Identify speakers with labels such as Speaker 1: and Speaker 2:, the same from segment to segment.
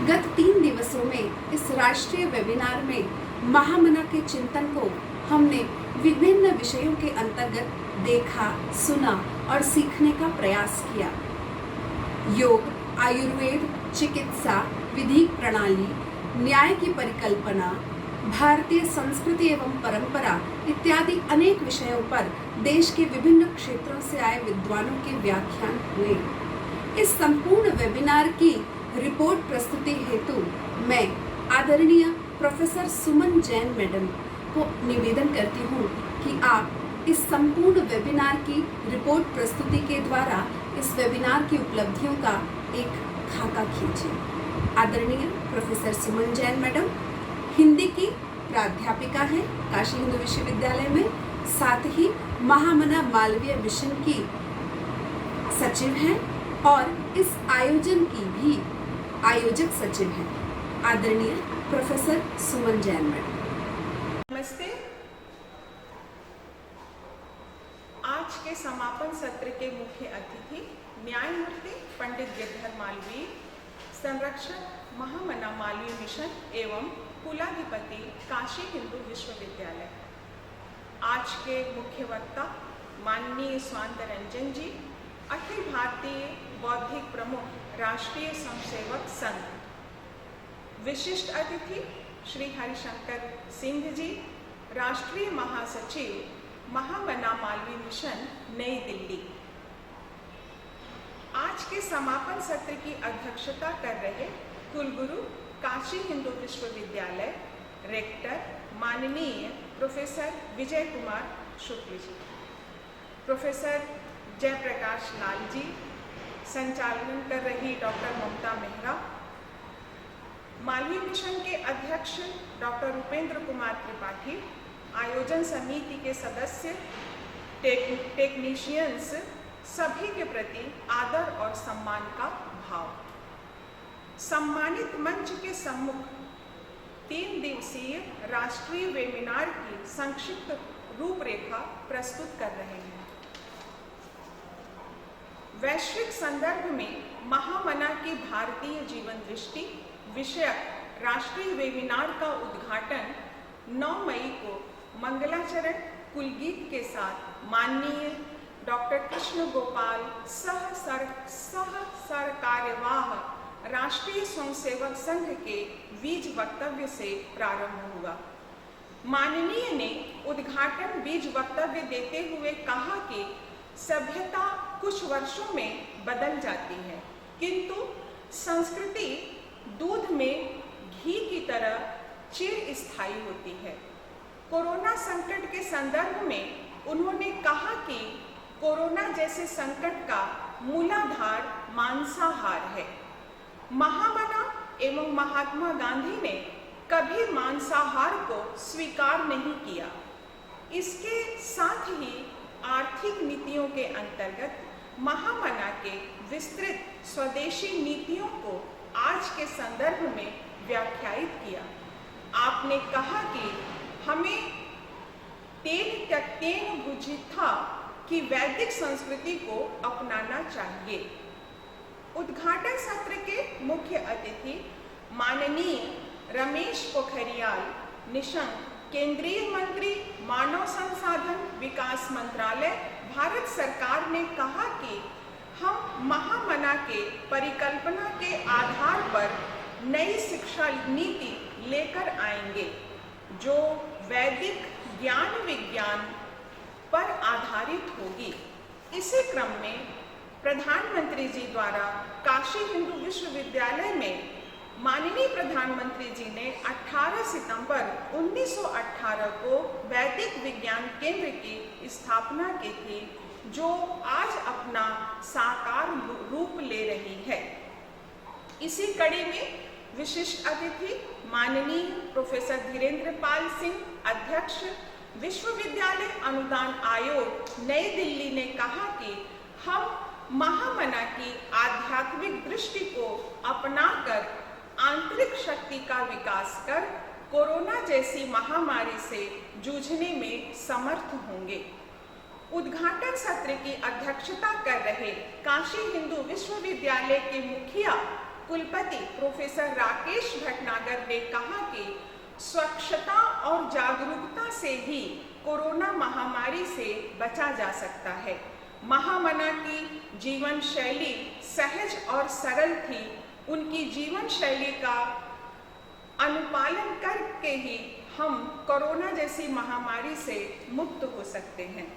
Speaker 1: गत 3 दिवसों में इस राष्ट्रीय वेबिनार में महामना के चिंतन को हमने विभिन्न विषयों के अंतर्गत देखा, सुना और सीखने का प्रयास किया। योग, आयुर्वेद, चिकित्सा, विधिक प्रणाली, न्याय की परिकल्पना, भारतीय संस्कृति एवं परंपरा इत्यादि अनेक विषयों पर देश के विभिन्न क्षेत्रों से आए विद्वानों के व्याख्यान हुए। इस संपूर्ण वेबिनार की रिपोर्ट प्रस्तुति हेतु मैं आदरणीय प्रोफेसर सुमन जैन मैडम को निवेदन करती हूँ कि आप इस संपूर्ण वेबिनार की रिपोर्ट प्रस्तुति के द्वारा इस वेबिनार की उपलब्धियों का एक खाका खींचिए। आदरणीय प्रोफेसर सुमन जैन मैडम हिंदी की प्राध्यापिका हैं काशी हिंदू विश्वविद्यालय में, साथ ही महामना मालवीय मिशन की सचिव हैं और इस आयोजन की भी आयोजक सचिव हैं। आदरणीय प्रोफेसर सुमन जैन मैडम।
Speaker 2: नमस्ते। आज के समापन सत्र के मुख्य अतिथि न्यायमूर्ति पंडित गिरधर मालवीय, संरक्षक महामना मालवीय मिशन एवं कुलाधिपति काशी हिंदू विश्वविद्यालय। आज के मुख्य वक्ता माननीय स्वांत रंजन जी, अखिल भारतीय बौद्धिक प्रमुख राष्ट्रीय स्वयंसेवक संघ। विशिष्ट अतिथि श्री हरिशंकर सिंह जी, राष्ट्रीय महासचिव महामना मालवीय मिशन, नई दिल्ली। आज के समापन सत्र की अध्यक्षता कर रहे कुलगुरु काशी हिंदू विश्वविद्यालय, रेक्टर माननीय प्रोफेसर विजय कुमार शुक्ल जी, प्रोफेसर जयप्रकाश लाल जी, संचालन कर रही डॉक्टर ममता मेहरा, मालवीय मिशन के अध्यक्ष डॉक्टर उपेंद्र कुमार त्रिपाठी, आयोजन समिति के सदस्य, टेक्नीशियंस, सभी के प्रति आदर और सम्मान का भाव। सम्मानित मंच के सम्मुख 3 दिवसीय राष्ट्रीय वेबिनार की संक्षिप्त रूपरेखा प्रस्तुत कर रहे हैं। वैश्विक संदर्भ में महामना की भारतीय जीवन दृष्टि विषयक राष्ट्रीय वेबिनार का उद्घाटन 9 मई को मंगलाचरण कुलगीत के साथ माननीय डॉक्टर कृष्ण गोपाल सह कार्यवाह राष्ट्रीय स्वयंसेवक संघ के बीज वक्तव्य से प्रारंभ हुआ। माननीय ने उद्घाटन बीज वक्तव्य देते हुए कहा कि सभ्यता कुछ वर्षों में बदल जाती है, किंतु संस्कृति दूध में घी की तरह चिरस्थायी होती है। कोरोना संकट के संदर्भ में उन्होंने कहा कि कोरोना जैसे संकट का मूलाधार मांसाहार है। महामना एवं महात्मा गांधी ने कभी मांसाहार को स्वीकार नहीं किया। इसके साथ ही आर्थिक नीतियों के अंतर्गत महामना के विस्तृत स्वदेशी नीतियों को आज के संदर्भ में व्याख्यायित किया। आपने कहा कि हमें तेन त्यक्तेन भुजिथा की वैदिक संस्कृति को अपनाना चाहिए। उद्घाटन सत्र के मुख्य अतिथि माननीय रमेश पोखरियाल निशंक, केंद्रीय मंत्री मानव संसाधन विकास मंत्रालय, भारत सरकार ने कहा कि हम महामना के परिकल्पना के आधार पर नई शिक्षा नीति लेकर आएंगे जो वैदिक ज्ञान विज्ञान पर आधारित होगी। इसी क्रम में प्रधानमंत्री जी द्वारा काशी हिंदू विश्वविद्यालय में माननीय प्रधानमंत्री जी ने 18 सितंबर 1918 को वैदिक विज्ञान केंद्र की स्थापना की थी, जो आज अपना साकार रूप ले रही है। इसी कड़ी में विशिष्ट अतिथि माननीय प्रोफेसर धीरेन्द्र पाल सिंह, अध्यक्ष विश्वविद्यालय अनुदान आयोग, नई दिल्ली ने कहा कि हम महामना की आध्यात्मिक दृष्टि को अपनाकर आंतरिक शक्ति का विकास कर कोरोना जैसी महामारी से जूझने में समर्थ होंगे। उद्घाटन सत्र की अध्यक्षता कर रहे काशी हिंदू विश्वविद्यालय के मुखिया कुलपति प्रोफेसर राकेश भटनागर ने कहा कि स्वच्छता और जागरूकता से ही कोरोना महामारी से बचा जा सकता है। महामना की जीवन शैली सहज और सरल थी। उनकी जीवन शैली का अनुपालन करके ही हम कोरोना जैसी महामारी से मुक्त हो सकते हैं।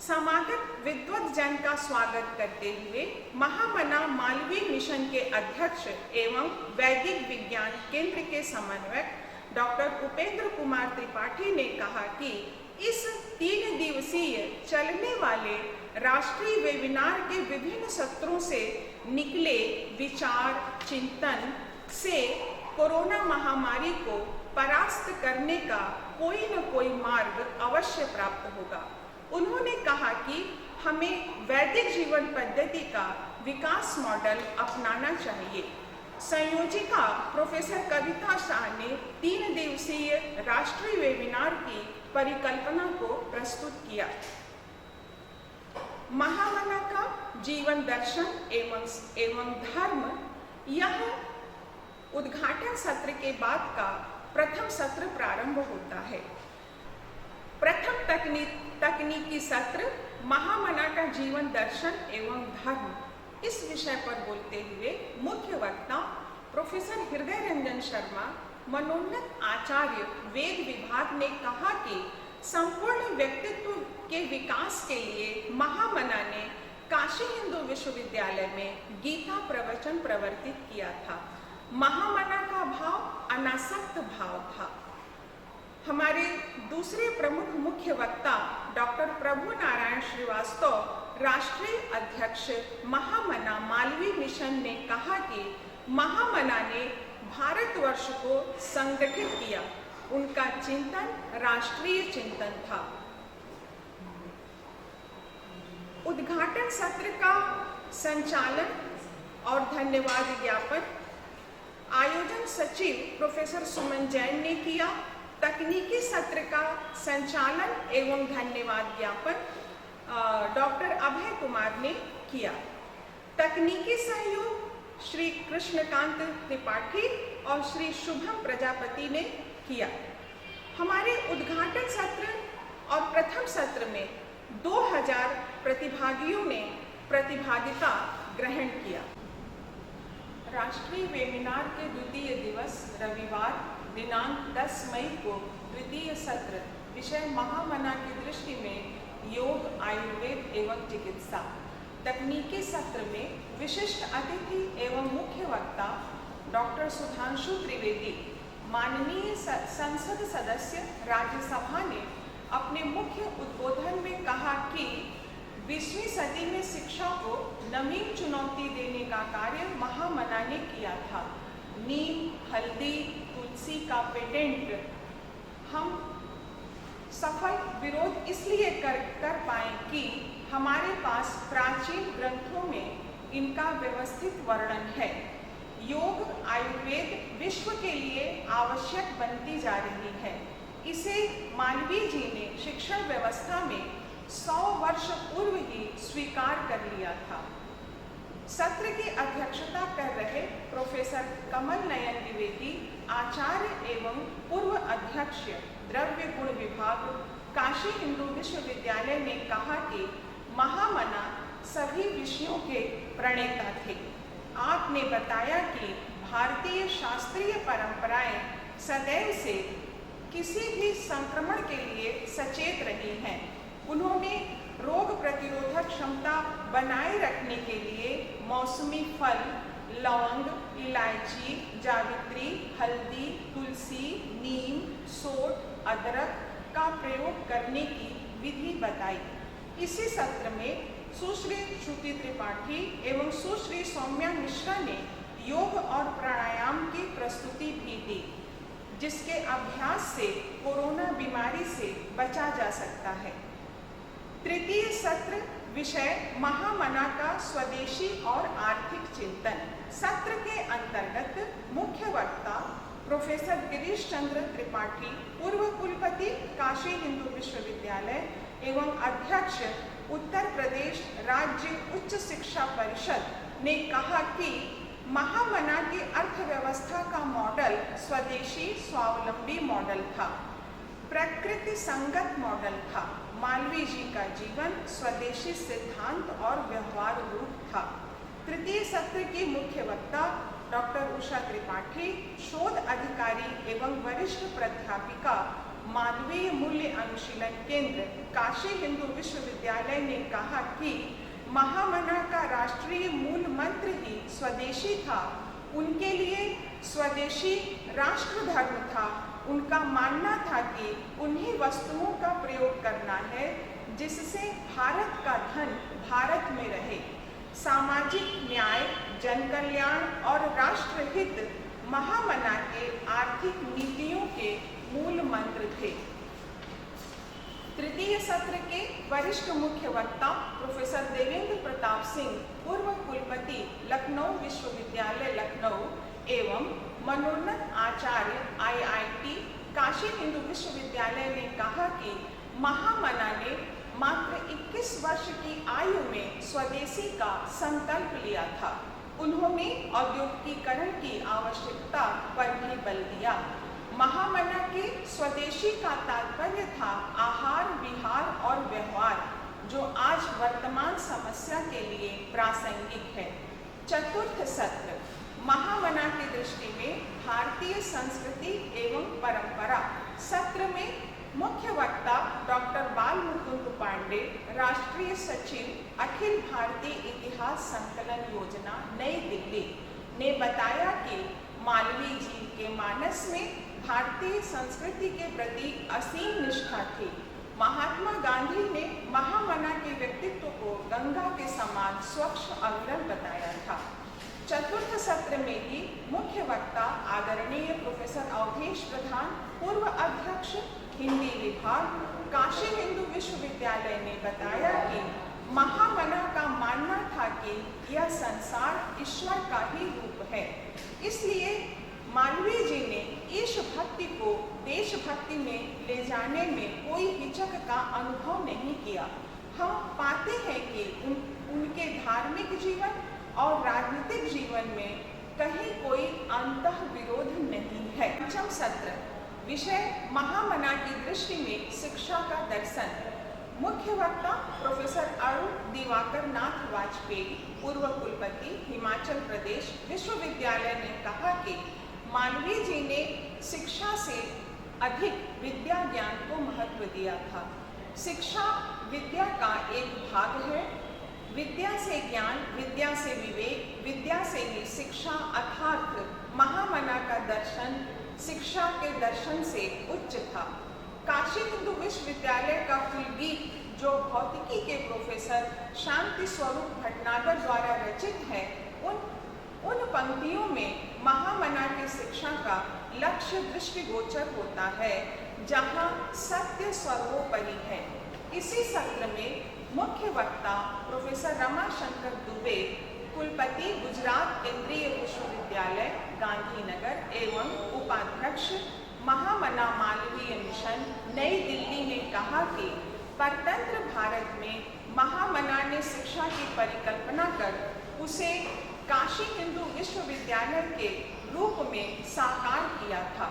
Speaker 2: समागत विद्वत जन का स्वागत करते हुए महामना मालवीय मिशन के अध्यक्ष एवं वैदिक विज्ञान केंद्र के समन्वयक डॉक्टर उपेंद्र कुमार त्रिपाठी ने कहा कि इस 3 दिवसीय चलने वाले राष्ट्रीय वेबिनार के विभिन्न सत्रों से निकले विचार चिंतन से कोरोना महामारी को परास्त करने का कोई न कोई मार्ग अवश्य प्राप्त होगा। उन्होंने कहा कि हमें वैदिक जीवन पद्धति का विकास मॉडल अपनाना चाहिए। संयोजिका प्रोफेसर कविता शाह ने 3 दिवसीय राष्ट्रीय वेबिनार की परिकल्पना को प्रस्तुत किया। महामना का जीवन दर्शन एवं धर्म, यह उद्घाटन सत्र के बाद का प्रथम सत्र प्रारंभ होता है। प्रथम तकनीकी सत्र महामना का जीवन दर्शन एवं धर्म, इस विषय पर बोलते हुए मुख्य वक्ता प्रोफेसर हृदय रंजन शर्मा, मनोन्नत आचार्य वेद विभाग ने कहा कि संपूर्ण व्यक्तित्व के विकास के लिए महामना ने काशी हिंदू विश्वविद्यालय में गीता प्रवचन प्रवर्तित किया था। महामना का भाव अनासक्त भाव था। हमारे दूसरे प्रमुख मुख्य वक्ता डॉक्टर प्रभु नारायण श्रीवास्तव, राष्ट्रीय अध्यक्ष महामना मालवीय मिशन, ने कहा कि महामना ने भारतवर्ष को संगठित किया। उनका चिंतन राष्ट्रीय चिंतन था। उद्घाटन सत्र का संचालन और धन्यवाद ज्ञापन आयोजन सचिव प्रोफेसर सुमन जैन ने किया। तकनीकी सत्र का संचालन एवं धन्यवाद ज्ञापन डॉक्टर अभय कुमार ने किया। तकनीकी सहयोग श्री कृष्णकांत त्रिपाठी और श्री शुभम प्रजापति ने किया। हमारे उद्घाटन सत्र और प्रथम सत्र में 2000 प्रतिभागियों ने प्रतिभागिता ग्रहण किया। राष्ट्रीय वेबिनार के द्वितीय दिवस रविवार दिनांक 10 मई को द्वितीय सत्र विषय महामना की दृष्टि में योग, आयुर्वेद एवं चिकित्सा। तकनीकी सत्र में विशिष्ट अतिथि एवं मुख्य वक्ता डॉक्टर सुधांशु त्रिवेदी, माननीय संसद सदस्य राज्यसभा, ने अपने मुख्य उद्बोधन में कहा कि 20वीं सदी में शिक्षा को नवीन चुनौती देने का कार्य महामना ने किया था। नीम, हल्दी, तुलसी का पेटेंट हम सफल विरोध इसलिए कर पाए कि हमारे पास प्राचीन ग्रंथों में इनका व्यवस्थित वर्णन है। योग, आयुर्वेद विश्व के लिए आवश्यक बनती जा रही है। इसे मालवीय जी ने शिक्षण व्यवस्था में 100 वर्ष पूर्व ही स्वीकार कर लिया था। सत्र की अध्यक्षता कर रहे प्रोफेसर कमल नयन द्विवेदी, आचार्य एवं पूर्व अध्यक्ष द्रव्य गुण विभाग, काशी हिंदू विश्वविद्यालय, ने कहा कि महामना सभी विषयों के प्रणेता थे। आपने बताया कि भारतीय शास्त्रीय परंपराएं सदैव से किसी भी संक्रमण के लिए सचेत रही हैं। उन्होंने रोग प्रतिरोधक क्षमता बनाए रखने के लिए मौसमी फल, लौंग, इलायची, जावित्री, हल्दी, तुलसी, नीम, सोंठ, अदरक का प्रयोग करने की विधि बताई। इसी सत्र में सुश्री श्रुति त्रिपाठी एवं सुश्री सौम्या मिश्रा ने योग और प्राणायाम की प्रस्तुति भी दी, जिसके अभ्यास से कोरोना बीमारी से बचा जा सकता है। तृतीय सत्र विषय महामना का स्वदेशी और आर्थिक चिंतन। सत्र के अंतर्गत मुख्य वक्ता प्रोफेसर गिरीश चंद्र त्रिपाठी, पूर्व कुलपति काशी हिंदू विश्वविद्यालय एवं अध्यक्ष उत्तर प्रदेश राज्य उच्च शिक्षा परिषद, ने कहा कि महामना की अर्थव्यवस्था का मॉडल स्वदेशी स्वावलंबी मॉडल था, प्रकृति संगत मॉडल था। मालवीय जी का जीवन स्वदेशी सिद्धांत और व्यवहार रूप था। तृतीय सत्र की मुख्य वक्ता डॉक्टर उषा त्रिपाठी, शोध अधिकारी एवं वरिष्ठ प्राध्यापिका, मालवीय मूल्य अनुशीलन केंद्र, काशी हिंदू विश्वविद्यालय ने कहा कि महामना का राष्ट्रीय मूल मंत्र ही स्वदेशी था। उनके लिए स्वदेशी राष्ट्र धर्म था। उनका मानना था कि उन्हीं वस्तुओं का प्रयोग करना है जिससे भारत का धन भारत में रहे। सामाजिक न्याय, जन कल्याण और राष्ट्रहित महामना के आर्थिक नीतियों के मूल मंत्र थे। तृतीय सत्र के वरिष्ठ मुख्य वक्ता प्रोफेसर देवेंद्र प्रताप सिंह, पूर्व कुलपति लखनऊ विश्वविद्यालय लखनऊ एवं मनोन्नत आचार्य IIT काशी हिंदू विश्वविद्यालय ने कहा कि महामना ने मात्र 21 वर्ष की आयु में स्वदेशी का संकल्प लिया था। उन्होंने औद्योगिकीकरण की आवश्यकता पर भी बल दिया। महामना के स्वदेशी का तात्पर्य था आहार, विहार और व्यवहार, जो आज वर्तमान समस्या के लिए प्रासंगिक है। चतुर्थ सत्र महामना की दृष्टि में भारतीय संस्कृति एवं परंपरा। सत्र में मुख्य वक्ता डॉक्टर बाल मुकुंद पांडे, राष्ट्रीय सचिव अखिल भारतीय इतिहास संकलन योजना नई दिल्ली, ने बताया कि मालवीय जी के मानस में भारतीय संस्कृति के प्रति असीम निष्ठा थी। महात्मा गांधी ने महामना के व्यक्तित्व को गंगा के समान स्वच्छ अविरल बताया था। चतुर्थ सत्र में ही मुख्य वक्ता आदरणीय प्रोफेसर अवधेश प्रधान, पूर्व अध्यक्ष हिंदी विभाग, काशी हिंदू विश्वविद्यालय, ने बताया कि महामना का मानना था कि यह संसार ईश्वर का ही रूप है। इसलिए मालवीय जी ने ईश भक्ति को देशभक्ति में ले जाने में कोई हिचक का अनुभव नहीं किया। हम पाते हैं कि उनके धार्मिक जीवन और राजनीतिक जीवन में कहीं कोई अंतः विरोध नहीं है। पंचम सत्र विषय महामना की दृष्टि में शिक्षा का दर्शन। मुख्य वक्ता प्रोफेसर अरुण दिवाकर नाथ वाजपेयी, पूर्व कुलपति हिमाचल प्रदेश विश्वविद्यालय, ने कहा कि मालवीय जी ने शिक्षा से अधिक विद्या ज्ञान को महत्व दिया था। शिक्षा विद्या का एक भाग है। विद्या से ज्ञान, विद्या से विवेक, विद्या से ही शिक्षा, अर्थात महामना का दर्शन शिक्षा के दर्शन से उच्च था। काशी हिंदू विश्वविद्यालय का कुलगीत, जो भौतिकी के प्रोफेसर शांति स्वरूप भटनागर द्वारा रचित है, उन पंक्तियों में महामना की शिक्षा का लक्ष्य दृष्टिगोचर होता है, जहाँ सत्य सर्वोपरि है। इसी सत्र में मुख्य वक्ता प्रोफेसर रमाशंकर दुबे, कुलपति गुजरात केंद्रीय विश्वविद्यालय गांधीनगर एवं उपाध्यक्ष महामना मालवीय मिशन नई दिल्ली, ने कहा कि परतंत्र भारत में महामना ने शिक्षा की परिकल्पना कर उसे काशी हिंदू विश्वविद्यालय के रूप में साकार किया था।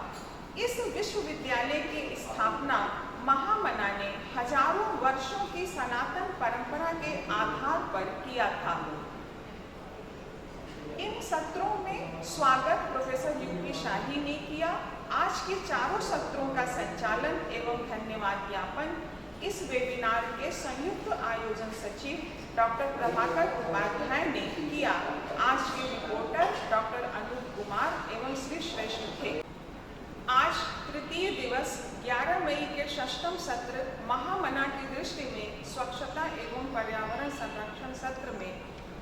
Speaker 2: इस विश्वविद्यालय की स्थापना महामना ने हजारों वर्षों की सनातन परंपरा के आधार पर किया था। इन सत्रों में स्वागत प्रोफेसर यूपी शाही ने किया। आज के चारों सत्रों का संचालन एवं धन्यवाद ज्ञापन इस वेबिनार के संयुक्त आयोजन सचिव डॉक्टर प्रभाकर उपाध्याय ने किया। आज के रिपोर्टर डॉक्टर अनूप कुमार एवं श्री श्रेष्ठ थे। आज तृतीय दिवस 11 मई के षष्ठम सत्र महामना की दृष्टि में स्वच्छता एवं पर्यावरण संरक्षण सत्र में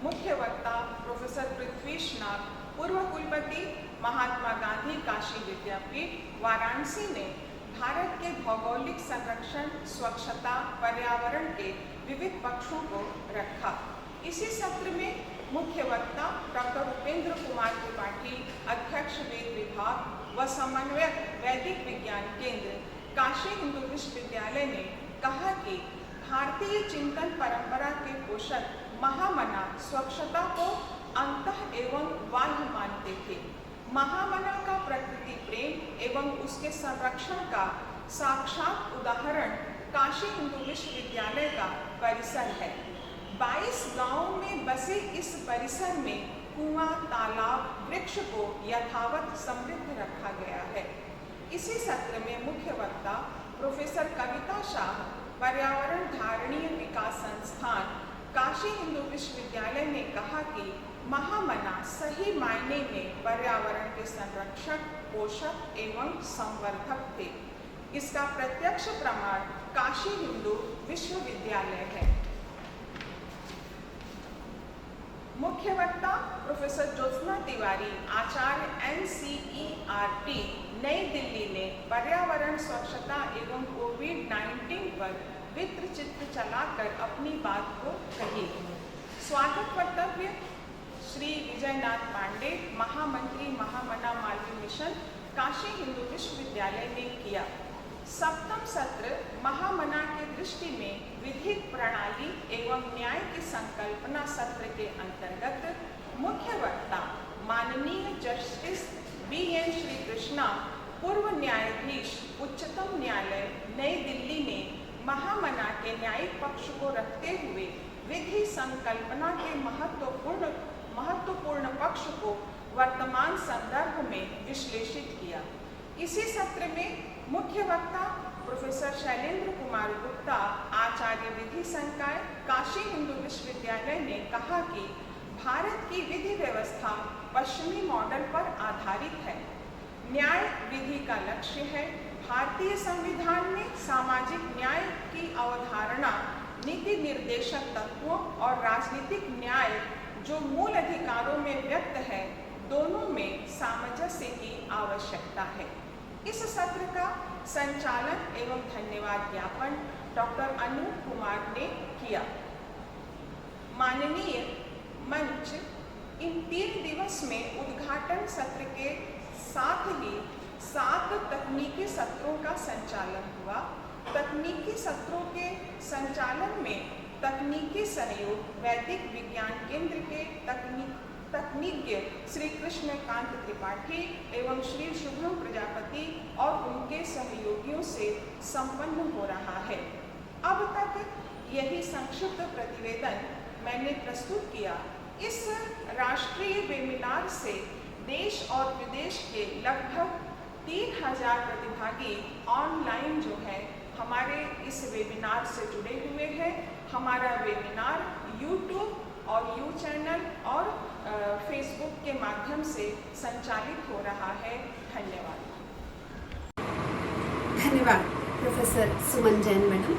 Speaker 2: मुख्य वक्ता प्रोफेसर पृथ्वीश नाग, पूर्व कुलपति महात्मा गांधी काशी विद्यापीठ वाराणसी, ने भारत के भौगोलिक संरक्षण, स्वच्छता, पर्यावरण के विविध पक्षों को रखा। इसी सत्र में मुख्य वक्ता डॉक्टर उपेंद्र कुमार त्रिपाठी, अध्यक्ष वेद विभाग व समन्वयक वैदिक विज्ञान केंद्र काशी हिंदू विश्वविद्यालय, ने कहा कि भारतीय चिंतन परंपरा के पोषक महामना स्वच्छता को अंतः एवं बाह्य मानते थे। महामना का प्रकृति प्रेम एवं उसके संरक्षण का साक्षात उदाहरण काशी हिंदू विश्वविद्यालय का परिसर है। 22 गांवों में बसे इस परिसर में कुआं, तालाब, वृक्ष को यथावत समृद्ध रखा गया है। इसी सत्र में मुख्य वक्ता प्रोफेसर कविता शाह, पर्यावरण धारणीय विकास संस्थान, काशी हिंदू विश्वविद्यालय ने कहा कि महामना सही मायने में पर्यावरण के संरक्षक, पोषक एवं संवर्धक थे। इसका प्रत्यक्ष प्रमाण काशी हिंदू विश्वविद्यालय है। मुख्य वक्ता प्रोफेसर ज्योत्सना तिवारी, आचार्य NCERT, नई दिल्ली ने पर्यावरण, स्वच्छता एवं कोविड-19 पर वित्र चित्र चलाकर अपनी बात को कही। स्वागत वक्तव्य श्री विजयनाथ पांडे, महामंत्री महामना मालवी मिशन, काशी हिंदू विश्वविद्यालय ने किया। सप्तम सत्र महामना के दृष्टि में विधिक प्रणाली एवं न्याय की संकल्पना सत्र के अंतर्गत मुख्य वक्ता माननीय जस्टिस BN श्री कृष्णा, पूर्व न्यायाधीश उच्चतम न्यायालय नई दिल्ली ने महामना के न्यायिक पक्ष को रखते हुए विधि संकल्पना के महत्वपूर्ण पक्ष को वर्तमान संदर्भ में विश्लेषित किया। इसी सत्र में मुख्य वक्ता प्रोफेसर शैलेंद्र कुमार गुप्ता, आचार्य विधि संकाय, काशी हिंदू विश्वविद्यालय ने कहा कि भारत की विधि व्यवस्था पश्चिमी मॉडल पर आधारित है। न्याय विधि का लक्ष्य है। भारतीय संविधान में सामाजिक न्याय की अवधारणा नीति निर्देशक तत्वों और राजनीतिक न्याय जो मूल अधिकारों में व्यक्त है, दोनों में सामंजस्य की आवश्यकता है। इस सत्र का संचालन एवं धन्यवाद ज्ञापन डॉक्टर अनूप कुमार ने किया। माननीय मंच, इन 3 दिवस में उद्घाटन सत्र के साथ ही 7 तकनीकी सत्रों का संचालन हुआ। तकनीकी सत्रों के संचालन में तकनीकी सहयोग वैदिक विज्ञान केंद्र के तकनीज्ञ श्री कृष्णकांत त्रिपाठी एवं श्री शुभम प्रजापति और उनके सहयोगियों से संपन्न हो रहा है। अब तक यही संक्षिप्त प्रतिवेदन मैंने प्रस्तुत किया। इस राष्ट्रीय वेबिनार से देश और विदेश के लगभग 3000 प्रतिभागी ऑनलाइन जो है हमारे इस वेबिनार से जुड़े हुए हैं। हमारा वेबिनार YouTube और यू चैनल और फेसबुक के माध्यम से संचालित हो रहा है। धन्यवाद।
Speaker 1: धन्यवाद प्रोफेसर सुमन जैन मैडम।